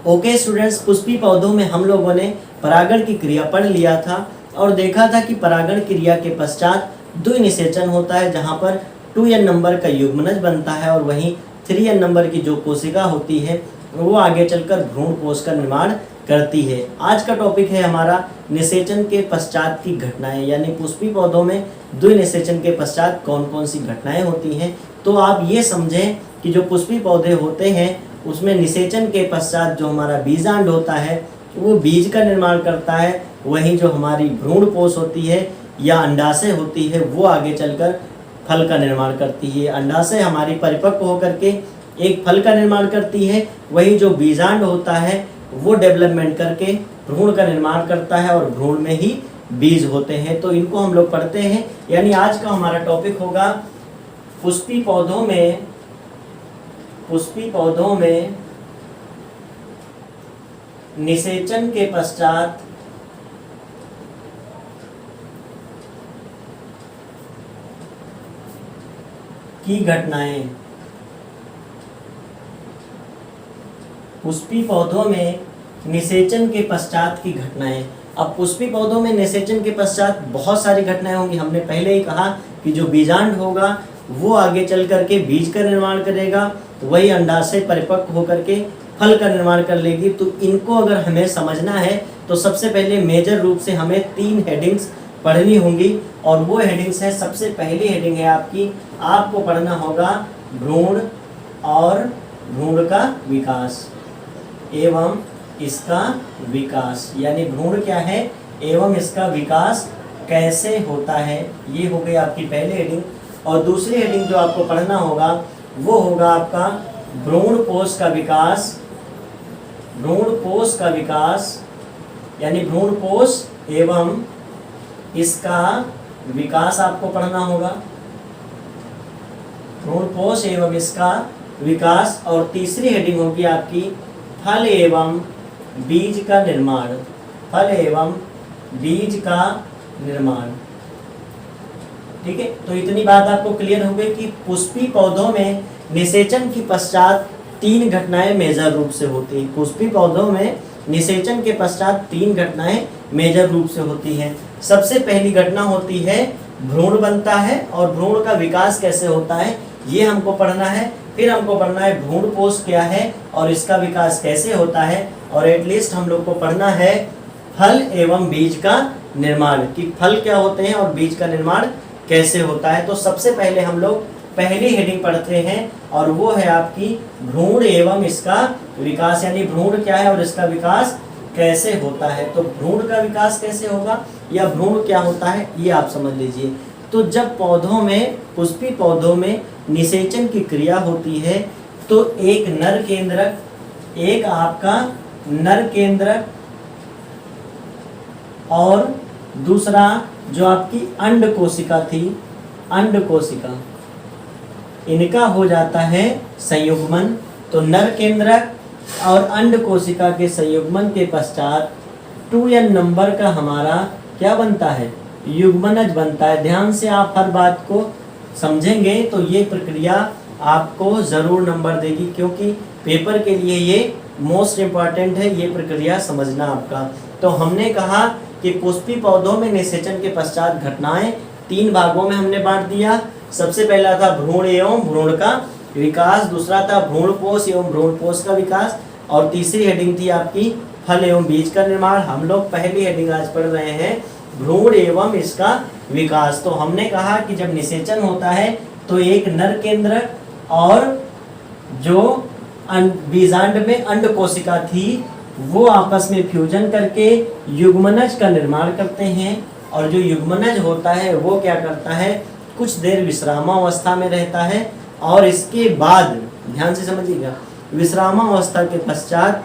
Okay students, Pushpi पौधों में हम लोगों ने परागण की क्रिया पढ़ लिया था और देखा था कि परागण क्रिया के पश्चात द्विनिषेचन होता है, जहाँ पर 2n नंबर का युग्मनज बनता है और वहीं 3n नंबर की जो कोशिका होती है वो आगे चलकर भ्रूण कोश का निर्माण करती है। आज का टॉपिक है हमारा निषेचन के पश्चात की घटनाएं, यानी पुष्पी पौधों में द्विनिषेचन के पश्चात कौन कौन सी घटनाएं होती हैं। तो आप ये समझें कि जो पुष्पी पौधे होते हैं उसमें निषेचन के पश्चात जो हमारा बीजांड होता है वो बीज का निर्माण करता है, वहीं जो हमारी भ्रूण कोश होती है या अंडाशय होती है वो आगे चलकर फल का निर्माण करती है। अंडाशय हमारी परिपक्व होकर के एक फल का निर्माण करती है, वही जो बीजांड होता है वो डेवलपमेंट करके भ्रूण का निर्माण करता है और भ्रूण में ही बीज होते हैं। तो इनको हम लोग पढ़ते हैं, यानी आज का हमारा टॉपिक होगा पुष्पी पौधों में निषेचन के पश्चात की घटनाएं। पुष्पी पौधों में निषेचन के पश्चात की घटनाएं। अब पुष्पी पौधों में निषेचन के पश्चात बहुत सारी घटनाएं होंगी। हमने पहले ही कहा कि जो बीजांड होगा वो आगे चल करके बीज का निर्माण करेगा, वही अंडाशय परिपक्व होकर के फल का निर्माण कर लेगी। तो इनको अगर हमें समझना है तो सबसे पहले मेजर रूप से हमें 3 हेडिंग्स पढ़नी होंगी और वो हेडिंग्स है, सबसे पहली हेडिंग है आपको पढ़ना होगा भ्रूण और भ्रूण का विकास एवं इसका विकास, यानी भ्रूण क्या है एवं इसका विकास कैसे होता है। ये हो गई आपकी पहली हेडिंग। और दूसरी हेडिंग जो आपको पढ़ना होगा वो होगा आपका भ्रूण कोश का विकास, यानी भ्रूण कोश एवं इसका विकास आपको पढ़ना होगा, भ्रूण कोश एवं इसका विकास। और तीसरी हेडिंग होगी आपकी फल एवं बीज का निर्माण। ठीक है, तो इतनी बात आपको क्लियर हो गई कि पुष्पी पौधों में निषेचन के पश्चात 3 घटनाएं मेजर रूप से होती हैं। पुष्पी पौधों में निषेचन के पश्चात 3 घटनाएं मेजर रूप से होती हैं। सबसे पहली घटना होती है भ्रूण बनता है और भ्रूण का विकास कैसे होता है ये हमको पढ़ना है। फिर हमको पढ़ना है भ्रूण कोश क्या है और इसका विकास कैसे होता है, और एटलीस्ट हम लोग को पढ़ना है फल एवं बीज का निर्माण, कि फल क्या होते हैं और बीज का निर्माण कैसे होता है। तो सबसे पहले हम लोग पहली हेडिंग पढ़ते हैं और वो है आपकी भ्रूण एवं इसका विकास, यानी भ्रूण क्या है और इसका विकास कैसे होता है। तो भ्रूण का विकास कैसे होगा या भ्रूण क्या होता है ये आप समझ लीजिए। तो जब पुष्पी पौधों में निषेचन की क्रिया होती है तो एक आपका नर केंद्रक और दूसरा जो आपकी अंड कोशिका इनका हो जाता है संयुग्मन। तो नर केंद्रक और अंड कोशिका के संयुग्मन के पश्चात 2n नंबर का हमारा क्या बनता है, युग्मनज बनता है। ध्यान से आप हर बात को समझेंगे तो ये प्रक्रिया आपको ज़रूर नंबर देगी, क्योंकि पेपर के लिए ये मोस्ट इम्पॉर्टेंट है, ये प्रक्रिया समझना आपका। तो हमने कहा कि पुष्पी पौधों में निषेचन के पश्चात घटनाएं 3 भागों में हमने बांट दिया। सबसे पहला था भ्रूण एवं भ्रूण का विकास, दूसरा था भ्रूण कोश एवं भ्रूण कोश का विकास, और तीसरी हेडिंग थी आपकी फल एवं बीज का निर्माण। हम लोग पहली हेडिंग आज पढ़ रहे हैं भ्रूण एवं इसका विकास। तो हमने कहा कि जब निषेचन होता है तो एक नर केंद्रक और जो बीजांड में अंड कोशिका थी वो आपस में फ्यूजन करके युग्मनज का निर्माण करते हैं, और जो युग्मनज होता है वो क्या करता है, कुछ देर विश्रामावस्था में रहता है और इसके बाद ध्यान से समझिएगा, विश्रामावस्था के पश्चात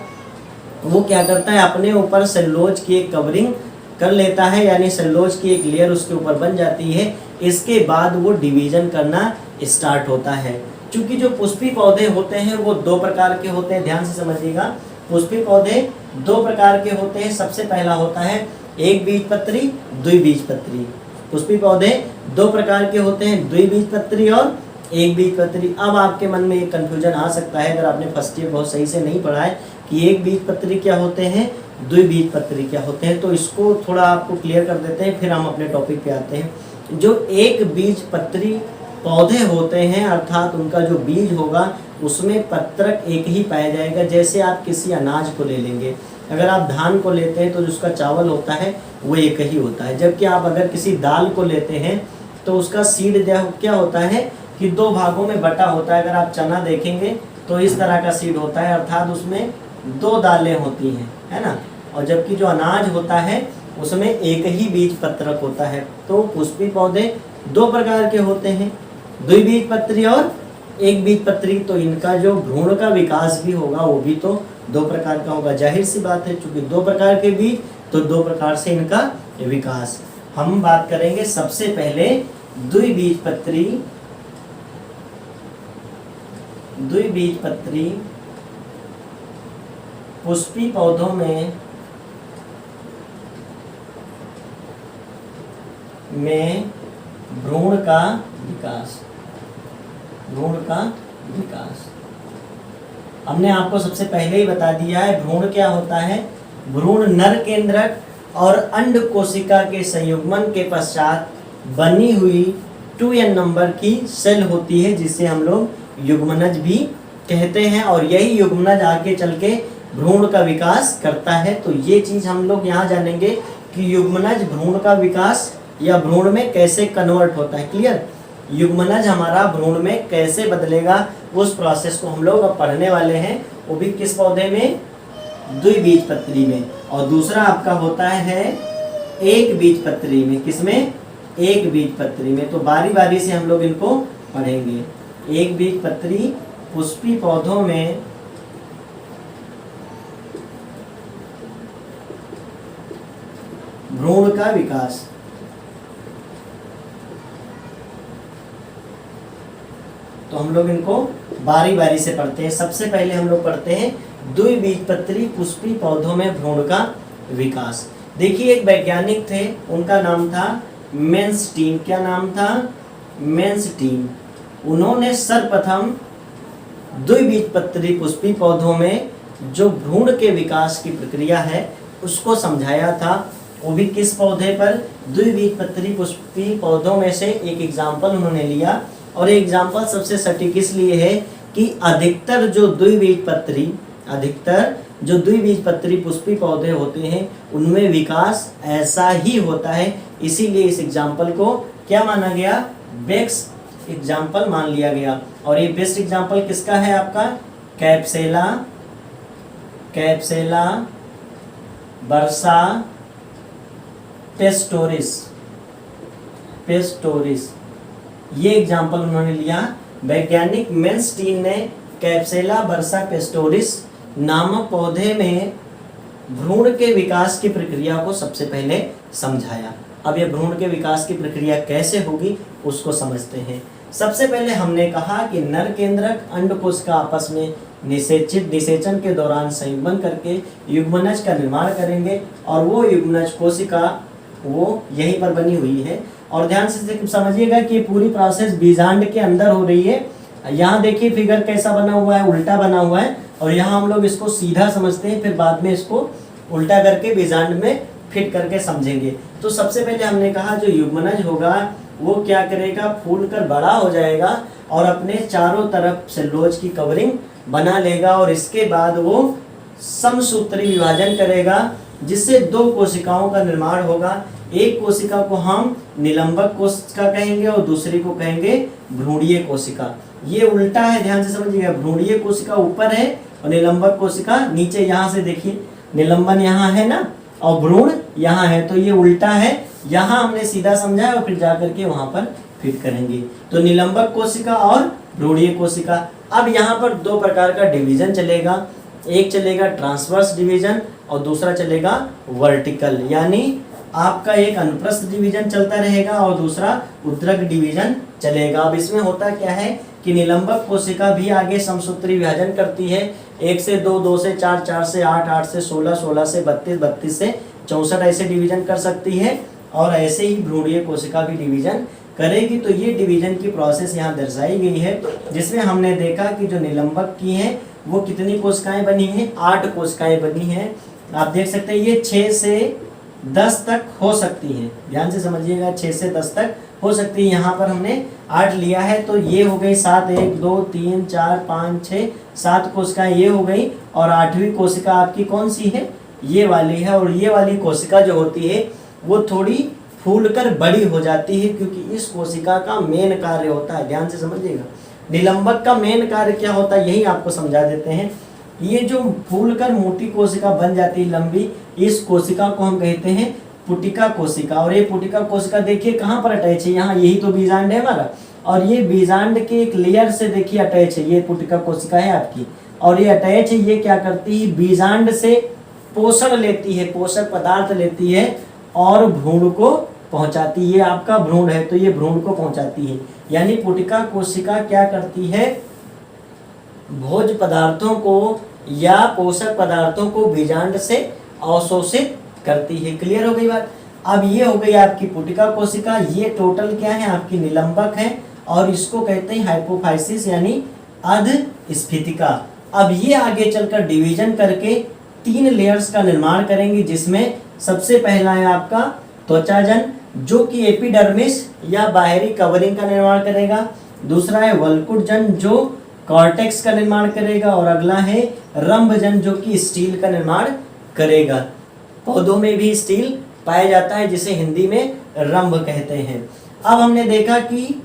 वो क्या करता है, अपने ऊपर सेलुलोज की एक कवरिंग कर लेता है, यानी सेलुलोज की एक लेयर उसके ऊपर बन जाती है। इसके बाद वो डिवीजन करना स्टार्ट होता है। चूंकि जो पुष्पी पौधे होते हैं वो 2 प्रकार के होते हैं, ध्यान से समझिएगा। पुष्पी पौधे 2 प्रकार के होते हैं। सबसे पहला होता है एक बीजपत्री, द्विबीजपत्री। पुष्पी पौधे 2 प्रकार के होते हैं, द्विबीजपत्री और एक बीजपत्री। अब आपके मन में एक कंफ्यूजन आ सकता है अगर आपने फर्स्ट ईयर बहुत सही से नहीं पढ़ा है कि एक बीजपत्री क्या होते हैं, द्विबीजपत्री क्या होते हैं। तो इसको थोड़ा आपको क्लियर कर देते हैं, फिर हम अपने टॉपिक पे आते हैं। जो एक बीजपत्री पौधे होते हैं, अर्थात उनका जो बीज होगा उसमें पत्रक एक ही पाया जाएगा। जैसे आप किसी अनाज को ले लेंगे, अगर आप धान को लेते हैं तो जिसका चावल होता है वो एक ही होता है। जबकि आप अगर किसी दाल को लेते हैं तो उसका सीड क्या होता है कि दो भागों में बटा होता है। अगर आप चना देखेंगे तो इस तरह का सीड होता है, अर्थात उसमें दो दालें होती हैं, है ना। और जबकि जो अनाज होता है उसमें एक ही बीज पत्रक होता है। तो पुष्पी पौधे दो प्रकार के होते हैं, द्विबीजपत्री और एक बीजपत्री। तो इनका जो भ्रूण का विकास भी होगा वो भी तो दो प्रकार का होगा। जाहिर सी बात है, चूंकि दो प्रकार के बीज तो दो प्रकार से इनका विकास। हम बात करेंगे सबसे पहले द्विबीजपत्री पुष्पी पौधों में भ्रूण का विकास। हमने आपको सबसे पहले ही बता दिया है भ्रूण क्या होता है। भ्रूण नर केंद्रक और अंड कोशिका के संयुग्मन के पश्चात बनी हुई 2n नंबर की सेल होती है, जिसे हम लोग युग्मनज भी कहते हैं। और यही युग्मनज आगे चल के भ्रूण का विकास करता है। तो ये चीज हम लोग यहाँ जानेंगे कि युग्मनज भ्रूण का विकास या भ्रूण में कैसे कन्वर्ट होता है। क्लियर, युग्मनज हमारा भ्रूण में कैसे बदलेगा उस प्रोसेस को हम लोग अब पढ़ने वाले हैं। वो भी किस पौधे में, द्विबीजपत्री में। और दूसरा आपका होता है एक बीजपत्री में। किसमें, एक बीजपत्री में। तो बारी बारी से हम लोग इनको पढ़ेंगे। एक बीजपत्री पुष्पी पौधों में भ्रूण का विकास। तो हम लोग इनको बारी बारी से पढ़ते हैं। सबसे पहले हम लोग पढ़ते हैं द्विबीजपत्री पुष्पी पौधों में भ्रूण का विकास। देखिए, एक वैज्ञानिक थे, उनका नाम था मेन्सटीन। क्या नाम था, मेन्सटीन। उन्होंने सर्वप्रथम द्विबीजपत्री पुष्पी पौधों में जो भ्रूण के विकास की प्रक्रिया है उसको समझाया था। वो भी किस पौधे पर, द्विबीजपत्री पुष्पी पौधों में से एक एग्जाम्पल उन्होंने लिया। और ये एग्जाम्पल सबसे सटीक इसलिए है कि अधिकतर जो द्विबीजपत्री पुष्पी पौधे होते हैं उनमें विकास ऐसा ही होता है। इसीलिए इस एग्जाम्पल को क्या माना गया, बेस्ट एग्जाम्पल मान लिया गया। और ये बेस्ट एग्जाम्पल किसका है आपका, कैप्सेला बर्सा पेस्टोरिस। ये एग्जाम्पल उन्होंने लिया। वैज्ञानिक मेन्सटीन ने कैप्सेला बर्सा पेस्टोरिस नामक पौधे में भ्रूण के विकास की प्रक्रिया को सबसे पहले समझाया। अब ये भ्रूण के विकास की प्रक्रिया कैसे होगी उसको समझते हैं। सबसे पहले हमने कहा कि नर केंद्रक अंड कोशिका आपस में निषेचन के दौरान संयुग्मन करके युग्मनज का निर्माण करेंगे। और वो युग्मनज कोशिका वो यहीं पर बनी हुई है। और ध्यान से समझिएगा कि पूरी प्रोसेस बीजांड के अंदर हो रही है। यहाँ देखिए फिगर कैसा बना हुआ है, उल्टा बना हुआ है। और यहाँ हम लोग इसको सीधा समझते हैं, फिर बाद में इसको उल्टा करके बीजांड में फिट करके समझेंगे। तो सबसे पहले हमने कहा जो युग्मनज होगा वो क्या करेगा, फूल कर बड़ा हो जाएगा और अपने चारों तरफ सेलुलोज की कवरिंग बना लेगा। और इसके बाद वो समसूत्री विभाजन करेगा, जिससे दो कोशिकाओं का निर्माण होगा। एक कोशिका को हम निलंबक कोशिका कहेंगे और दूसरी को कहेंगे भ्रूणीय कोशिका। ये उल्टा है, ध्यान से समझिएगा। भ्रूणीय कोशिका ऊपर है और निलंबक कोशिका नीचे। यहाँ से देखिए निलंबन यहाँ है ना, और भ्रूण यहाँ है, तो ये उल्टा है। यहाँ हमने सीधा समझा और फिर जाकर के वहां पर फिट करेंगे। तो निलंबक कोशिका और भ्रूणीय कोशिका। अब यहाँ पर दो प्रकार का डिवीजन चलेगा, एक चलेगा ट्रांसवर्स डिवीजन और दूसरा चलेगा वर्टिकल। यानी आपका एक अनुप्रस्थ डिवीजन चलता रहेगा और दूसरा उद्रक डिवीजन चलेगा। अब इसमें होता क्या है कि निलंबक कोशिका भी आगे समसूत्री विभाजन करती है। 1 से 2, 2 से 4, 4 से 8, 8 से 16, 16 से 32, 32 से 64 ऐसे डिवीजन कर सकती है। और ऐसे ही भ्रूणीय कोशिका भी डिवीजन करेगी। तो ये डिवीजन की प्रोसेस यहाँ दर्शाई गई है, जिसमें हमने देखा कि जो निलंबक की है वो कितनी कोशिकाएं बनी हैं, 8 कोशिकाएं बनी हैं। आप देख सकते हैं ये 6 से 10 तक हो सकती हैं, ध्यान से समझिएगा, 6 से 10 तक हो सकती है। यहाँ पर हमने 8 लिया है, तो ये हो गई 7, 1 2 3 4 5 6 7 कोशिकाएं ये हो गई। और 8वीं कोशिका आपकी कौन सी है, ये वाली है। और ये वाली कोशिका जो होती है वो थोड़ी फूलकर बड़ी हो जाती है, क्योंकि इस कोशिका का मेन कार्य होता है, ध्यान से समझिएगा, निलंबक का मेन कार्य क्या होता है यही आपको समझा देते हैं। ये जो फूलकर मोटी कोशिका बन जाती है लंबी, इस कोशिका को हम कहते हैं पुटिका कोशिका। और ये पुटिका कोशिका देखिए कहाँ पर अटैच है, यहाँ यही तो बीजांड है हमारा, और ये बीजांड के एक लेयर से देखिए अटैच है, ये पुटिका कोशिका है आपकी, और ये अटैच है। ये क्या करती है, बीजांड से पोषण लेती है, पोषक पदार्थ लेती है और भ्रूण को पहुंचाती है। ये आपका भ्रूण है तो ये भ्रूण को पहुंचाती है। यानी पुटिका कोशिका क्या करती है, भोज्य पदार्थों को या पोषक पदार्थों को बीजांड से अवशोषित करती है। क्लियर हो गई बात। अब ये हो गई आपकी पुटिका कोशिका। ये टोटल क्या है, आपकी निलंबक है, और इसको कहते हैं हाइपोफाइसिस यानी अधस्फीतिका। अब ये आगे चलकर डिवीजन करके 3 लेयर्स का निर्माण करेंगे, जिसमें सबसे पहला है आपका त्वचाजन, जो कि एपिडर्मिस या बाहरी कवरिंग का निर्माण करेगा। दूसरा है वल्कुटजन, जो कॉर्टेक्स का निर्माण करेगा। और अगला है रंभजन, जो कि स्टील का निर्माण करेगा। पौधों में भी स्टील पाया जाता है, जिसे हिंदी में रंभ कहते हैं। अब हमने देखा कि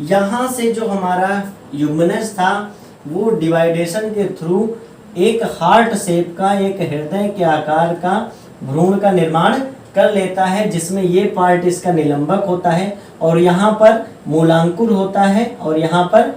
यहाँ से जो हमारा युग्मनज था वो डिवाइडेशन के थ्रू एक हार्ट शेप का, एक हृदय के आकार का भ्रूण का निर्माण कर लेता है, जिसमें ये पार्ट इसका निलंबक होता है, और यहाँ पर मूलांकुर होता है और यहाँ पर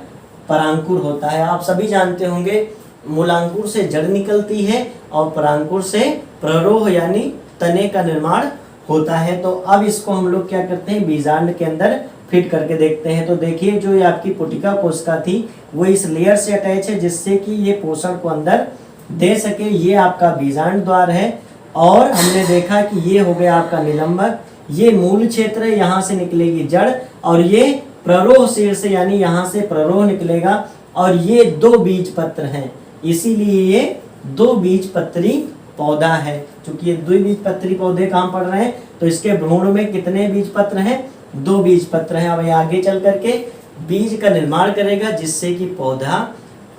परांकुर होता है। आप सभी जानते होंगे मूलांकुर से जड़ निकलती है और परांकुर से प्ररोह यानी तने का निर्माण होता है। तो अब इसको हम लोग क्या करते हैं, बीजांड के अंदर फिट करके देखते हैं। तो देखिए जो ये आपकी पुटिका कोशिका थी वो इस लेयर से अटैच है, जिससे कि ये पोषण को अंदर दे सके। ये आपका बीजांड द्वार है। और हमने देखा कि ये हो गया आपका निलंबक, ये मूल क्षेत्र है, यहाँ से निकलेगी जड़, और ये प्ररोह शीर्ष यानी यहाँ से प्ररोह निकलेगा। और ये 2 बीज पत्र हैं, इसीलिए ये 2 बीज पत्री पौधा है। क्योंकि ये 2 बीज पत्री पौधे कहाँ पड़ रहे हैं, तो इसके भ्रूण में कितने बीज पत्र हैं, 2 बीज पत्र हैं। अब ये आगे चल करके बीज का निर्माण करेगा, जिससे कि पौधा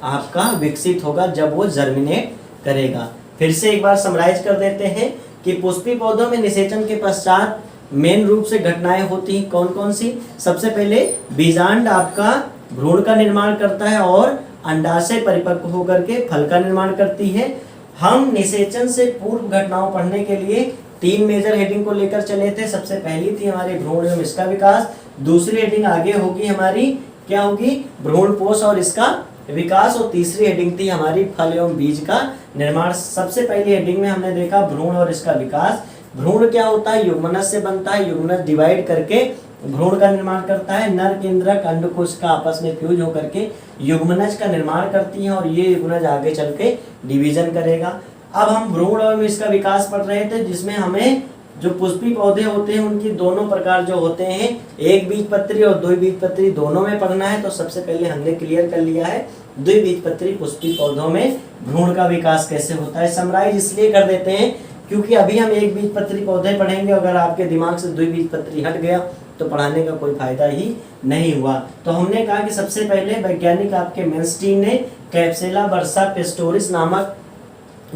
आपका विकसित होगा जब वो जर्मिनेट करेगा। फिर से एक बार समराइज कर देते हैं कि पुष्पी पौधों में निषेचन के पश्चात मेन रूप से घटनाएं होती हैं कौन कौन सी। सबसे पहले बीजांड आपका भ्रूण का निर्माण करता है और अंडाशय परिपक्व होकर के फल का निर्माण करती है। हम निषेचन से पूर्व घटनाओं पढ़ने के लिए 3 मेजर हेडिंग को लेकर चले थे। सबसे पहली थी हमारी भ्रूण एवं इसका विकास, दूसरी हेडिंग आगे होगी हमारी क्या होगी, भ्रूण पोष और इसका विकास, और तीसरी हेडिंग थी हमारी फल एवं बीज का निर्माण। सबसे पहली हेडिंग में हमने देखा भ्रूण और इसका विकास। भ्रूण क्या होता है, युग्मनज से बनता है, युग्मनज डिवाइड करके भ्रूण का निर्माण करता है। नर केंद्रक अंडकोशिका आपस में फ्यूज होकर के युग्मनज का निर्माण करती है, और ये युग्मनज आगे चल के डिवीजन करेगा। अब हम भ्रूण और इसका विकास पढ़ रहे थे, जिसमें हमें जो पुष्पी पौधे होते हैं उनकी दोनों प्रकार जो होते हैं, 1 बीजपत्री और 2 बीजपत्री, दोनों में पढ़ना है। तो सबसे पहले हमने क्लियर कर लिया है 2 बीजपत्री पुष्पी पौधों में भ्रूण का विकास कैसे होता है। समराइज इसलिए कर देते हैं क्योंकि अभी हम 1 बीजपत्री पौधे पढ़ेंगे, अगर आपके दिमाग से 2 बीजपत्री हट गया तो पढ़ाने का कोई फायदा ही नहीं हुआ। तो हमने कहा कि सबसे पहले वैज्ञानिक आपके मेन्स्टीन ने कैप्सेला बर्सा पेस्टोरिस नामक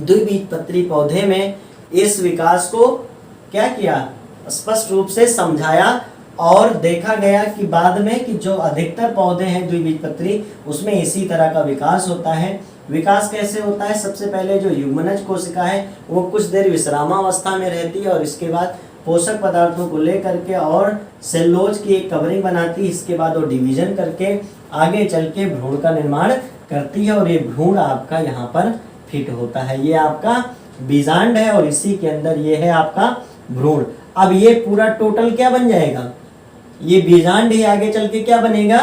2 बीजपत्री पौधे में इस विकास को क्या किया, स्पष्ट रूप से समझाया। और देखा गया कि बाद में कि जो अधिकतर पौधे हैं 2 बीजपत्री, उसमें इसी तरह का विकास होता है। विकास कैसे होता है, सबसे पहले जो युग्मनज कोशिका है वो कुछ देर विश्रामावस्था में रहती है, और इसके बाद पोषक पदार्थों को लेकर के और सेलुलोज की एक कवरिंग बनाती है। इसके बाद वो डिवीजन करके आगे चल के भ्रूण का निर्माण करती है, और ये भ्रूण आपका यहाँ पर फिट होता है। ये आपका बीजांड है और इसी के अंदर ये है आपका भ्रूण। अब ये पूरा टोटल क्या बन जाएगा, ये बीजांड ही आगे चल के क्या बनेगा,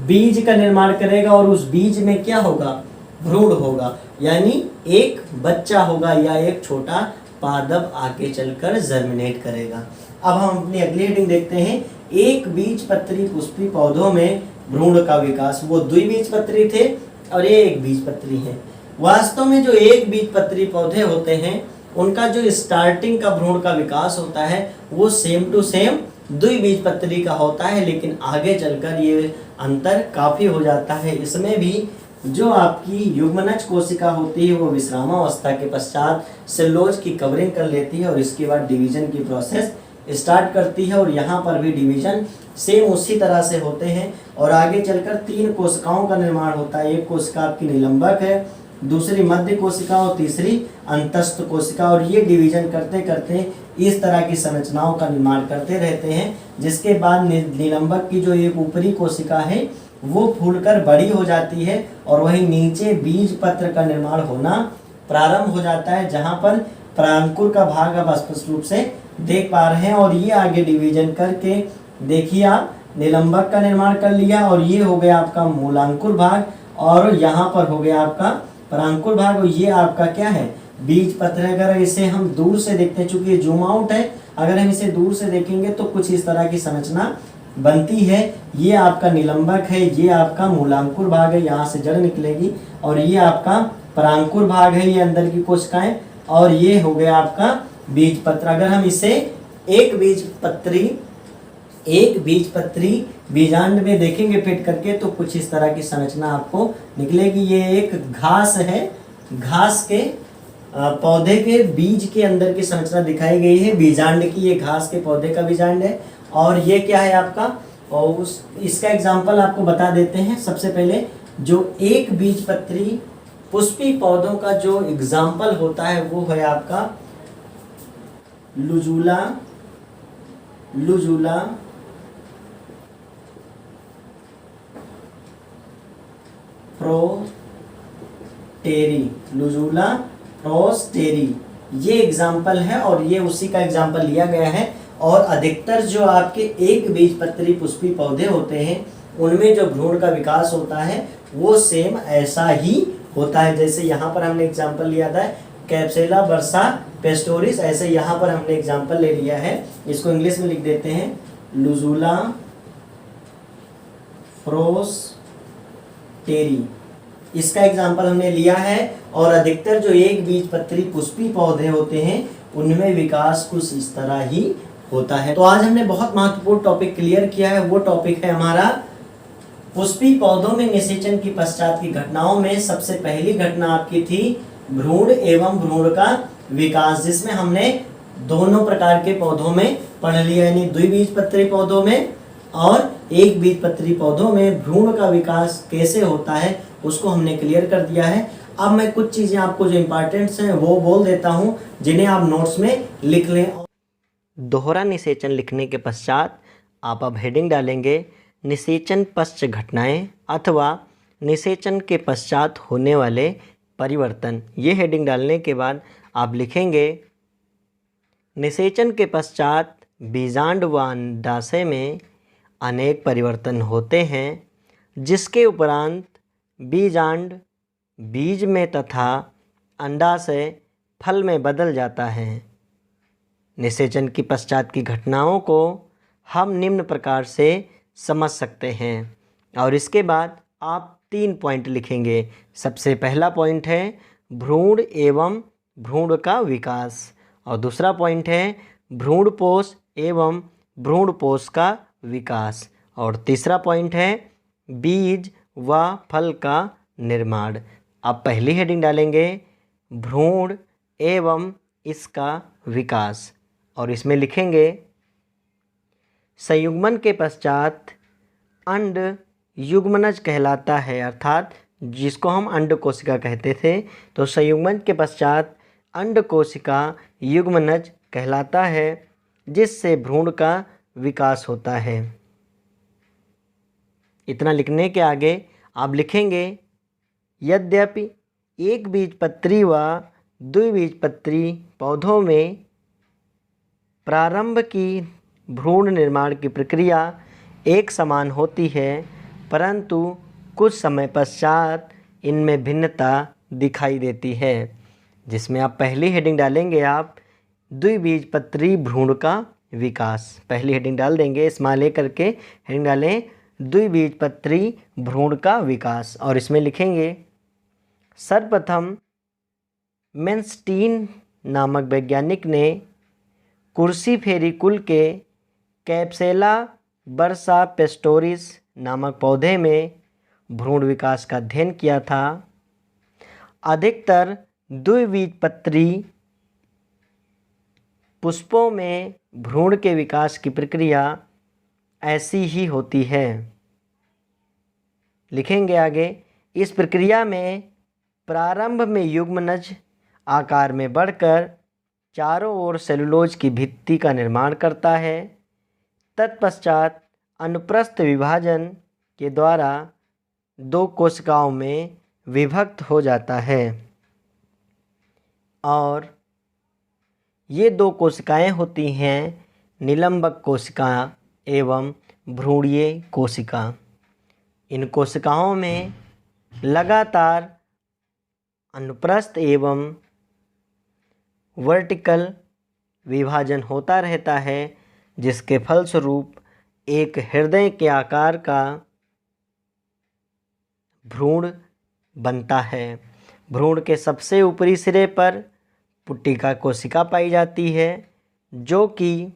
बीज का निर्माण करेगा, और उस बीज में क्या होगा, भ्रूण होगा, यानी एक बच्चा होगा या एक छोटा पादप आगे चलकर जर्मिनेट करेगा। अब हम अपनी अगली हेडिंग देखते हैं, एक बीजपत्री पुष्पी पौधों में भ्रूण का विकास। वो द्विबीजपत्री थे और ये एक बीजपत्री है। वास्तव में जो एक बीजपत्री पौधे होते हैं उनका जो स्टार्टिंग का भ्रूण का विकास होता है वो सेम टू सेम द्विबीजपत्री का होता है, लेकिन आगे चलकर ये अंतर काफ़ी हो जाता है। इसमें भी जो आपकी युग्मनज कोशिका होती है वो विश्रामावस्था के पश्चात सेलुलोज की कवरिंग कर लेती है और इसके बाद डिवीजन की प्रोसेस स्टार्ट करती है, और यहाँ पर भी डिवीजन सेम उसी तरह से होते हैं। और आगे चलकर 3 कोशिकाओं का निर्माण होता है। एक कोशिका आपकी निलंबक है, दूसरी मध्य कोशिका और तीसरी अंतस्थ कोशिका, और ये डिवीजन करते करते इस तरह की संरचनाओं का निर्माण करते रहते हैं, जिसके बाद निलंबक की जो एक ऊपरी कोशिका है वो फूलकर बड़ी हो जाती है और वहीं नीचे बीज पत्र का निर्माण होना प्रारंभ हो जाता है, जहां पर प्रांकुर का भाग आप स्पष्ट रूप से देख पा रहे हैं। और ये आगे डिवीजन करके देखिए आप निलंबक का निर्माण कर लिया, और ये हो गया आपका मूलांकुर भाग, और यहाँ पर हो गया आपका प्रांकुर भाग, और ये आपका क्या है, बीज पत्र। अगर इसे हम दूर से देखते हैं, चूंकि जूम आउट है, अगर हम इसे दूर से देखेंगे तो कुछ इस तरह की संरचना बनती है। ये आपका निलंबक है, ये आपका मूलांकुर भाग है, यहाँ से जड़ निकलेगी, और ये आपका प्रांकुर भाग है, ये अंदर की कोशिकाएं, और ये हो गया आपका बीज पत्र। अगर हम इसे एक बीजपत्री बीजांड में देखेंगे फिट करके तो कुछ इस तरह की संरचना आपको निकलेगी। ये एक घास है, घास के पौधे के बीज के अंदर की संरचना दिखाई गई है बीजांड की। ये घास के पौधे का बीजांड है, और ये क्या है आपका, और इसका एग्जाम्पल आपको बता देते हैं। सबसे पहले जो एक बीजपत्री पुष्पी पौधों का जो एग्जाम्पल होता है वो है आपका लुजुला प्रोस्टेरी, ये एग्जाम्पल है, और ये उसी का एग्जाम्पल लिया गया है। और अधिकतर जो आपके एक बीजपत्री पुष्पी पौधे होते हैं उनमें जो भ्रूण का विकास होता है वो सेम ऐसा ही होता है। जैसे यहाँ पर हमने एग्जाम्पल लिया था कैप्सुला बर्सा पेस्टोरिस, ऐसे यहाँ पर हमने एग्जाम्पल ले लिया है। इसको इंग्लिश में लिख देते हैं लुजुला प्रोस्टेरी, इसका एग्जाम्पल हमने लिया है। और अधिकतर जो एक बीजपत्री पुष्पी पौधे होते हैं उनमें विकास कुछ इस तरह ही होता है। तो आज हमने बहुत महत्वपूर्ण टॉपिक क्लियर किया है। वो टॉपिक है हमारा पुष्पी पौधों में निषेचन की पश्चात की घटनाओं में सबसे पहली घटना आपकी थी भ्रूण एवं भ्रूण का विकास, जिसमें हमने दोनों प्रकार के पौधों में पढ़ लिया, यानी द्विबीजपत्री पौधों में और एक बीजपत्री पौधों में भ्रूण का विकास कैसे होता है उसको हमने क्लियर कर दिया है। अब मैं कुछ चीज़ें आपको जो इम्पोर्टेंट्स हैं वो बोल देता हूँ, जिन्हें आप नोट्स में लिख लें। दोहरा निषेचन लिखने के पश्चात आप अब हेडिंग डालेंगे निषेचन पश्च घटनाएं अथवा निषेचन के पश्चात होने वाले परिवर्तन। ये हेडिंग डालने के बाद आप लिखेंगे निषेचन के पश्चात बीजांड व अंडाशय में अनेक परिवर्तन होते हैं, जिसके उपरांत बीजांड बीज में तथा अंडाशय फल में बदल जाता है। निषेचन की पश्चात की घटनाओं को हम निम्न प्रकार से समझ सकते हैं, और इसके बाद आप 3 पॉइंट लिखेंगे। सबसे पहला पॉइंट है भ्रूण एवं भ्रूण का विकास, और दूसरा पॉइंट है भ्रूणपोष एवं भ्रूणपोष का विकास, और तीसरा पॉइंट है बीज व फल का निर्माण। आप पहली हेडिंग डालेंगे भ्रूण एवं इसका विकास, और इसमें लिखेंगे संयुग्मन के पश्चात अंड युग्मनज कहलाता है, अर्थात जिसको हम अंड कोशिका कहते थे, तो संयुग्मन के पश्चात अंड कोशिका युग्मनज कहलाता है, जिससे भ्रूण का विकास होता है। इतना लिखने के आगे आप लिखेंगे यद्यपि एक बीजपत्री व द्विबीजपत्री पौधों में प्रारंभ की भ्रूण निर्माण की प्रक्रिया एक समान होती है, परंतु कुछ समय पश्चात इनमें भिन्नता दिखाई देती है, जिसमें आप पहली हेडिंग डालेंगे आप द्विबीजपत्री भ्रूण का विकास। पहली हेडिंग डाल देंगे स्मॉल ए करके, हेडिंग डालें द्विबीजपत्री भ्रूण का विकास, और इसमें लिखेंगे सर्वप्रथम मेन्स्टीन नामक वैज्ञानिक ने कुर्सीफेरी कुल के कैप्सेला बर्सा पेस्टोरिस नामक पौधे में भ्रूण विकास का अध्ययन किया था। अधिकतर द्विबीजपत्री पुष्पों में भ्रूण के विकास की प्रक्रिया ऐसी ही होती है। लिखेंगे आगे, इस प्रक्रिया में प्रारंभ में युग्मनज आकार में बढ़कर चारों ओर सेलुलोज की भित्ति का निर्माण करता है। तत्पश्चात अनुप्रस्थ विभाजन के द्वारा दो कोशिकाओं में विभक्त हो जाता है, और ये दो कोशिकाएं होती हैं निलंबक कोशिका एवं भ्रूणीय कोशिका। इन कोशिकाओं में लगातार अनुप्रस्थ एवं वर्टिकल विभाजन होता रहता है, जिसके फलस्वरूप एक हृदय के आकार का भ्रूण बनता है। भ्रूण के सबसे ऊपरी सिरे पर पुट्टिका कोशिका पाई जाती है, जो कि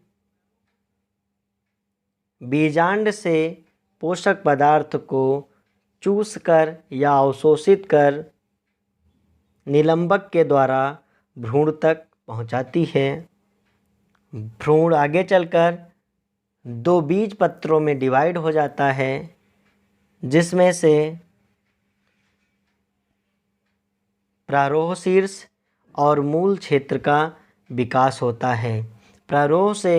बीजांड से पोषक पदार्थ को चूसकर या अवशोषित कर निलंबक के द्वारा भ्रूण तक पहुंचाती है। भ्रूण आगे चलकर दो बीजपत्रों में डिवाइड हो जाता है, जिसमें से प्रारोह शीर्ष और मूल क्षेत्र का विकास होता है। प्रारोह से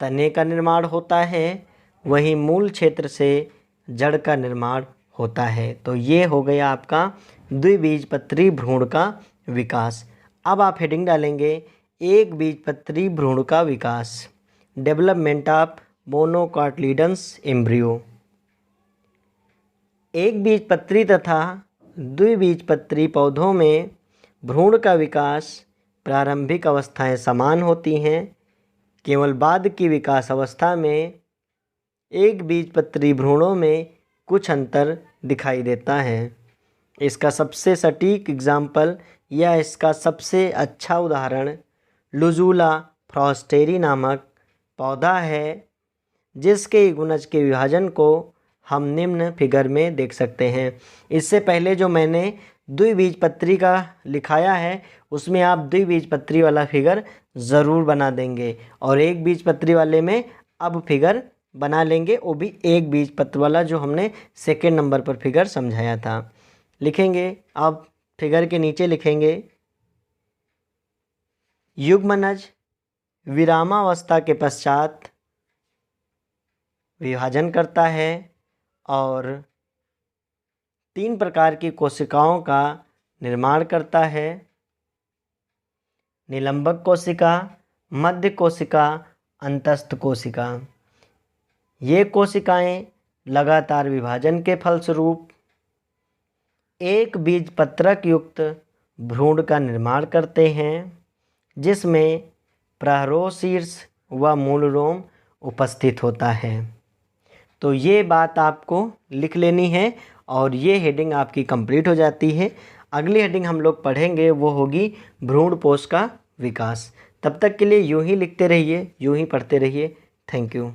तने का निर्माण होता है, वहीं मूल क्षेत्र से जड़ का निर्माण होता है। तो ये हो गया आपका द्विबीजपत्री भ्रूण का विकास। अब आप हेडिंग डालेंगे एक बीजपत्री भ्रूण का विकास, डेवलपमेंट ऑफ मोनोकॉटिलिडन्स एम्ब्रियो। एक बीजपत्री तथा द्विबीजपत्री पौधों में भ्रूण का विकास प्रारंभिक अवस्थाएं समान होती हैं, केवल बाद की विकास अवस्था में एक बीजपत्री भ्रूणों में कुछ अंतर दिखाई देता है। इसका सबसे सटीक एग्जाम्पल या इसका सबसे अच्छा उदाहरण लुजुला फ्रॉस्टेरी नामक पौधा है, जिसके गुणज के विभाजन को हम निम्न फिगर में देख सकते हैं। इससे पहले जो मैंने द्विबीजपत्री का लिखाया है, उसमें आप द्विबीजपत्री वाला फिगर ज़रूर बना देंगे, और एक बीजपत्री वाले में अब फिगर बना लेंगे, वो भी एक बीजपत्र वाला जो हमने सेकेंड नंबर पर फिगर समझाया था। लिखेंगे, अब फिगर के नीचे लिखेंगे युग्मनज विरामावस्था के पश्चात विभाजन करता है और 3 प्रकार की कोशिकाओं का निर्माण करता है। निलंबक कोशिका, मध्य कोशिका, अंतस्थ कोशिका। ये कोशिकाएं लगातार विभाजन के फलस्वरूप एक बीजपत्रक युक्त भ्रूण का निर्माण करते हैं, जिसमें प्रारोह शीर्ष व मूल रोम उपस्थित होता है। तो ये बात आपको लिख लेनी है और ये हेडिंग आपकी कंप्लीट हो जाती है। अगली हेडिंग हम लोग पढ़ेंगे वो होगी भ्रूणपोष का विकास। तब तक के लिए यूं ही लिखते रहिए, यूं ही पढ़ते रहिए। Thank you.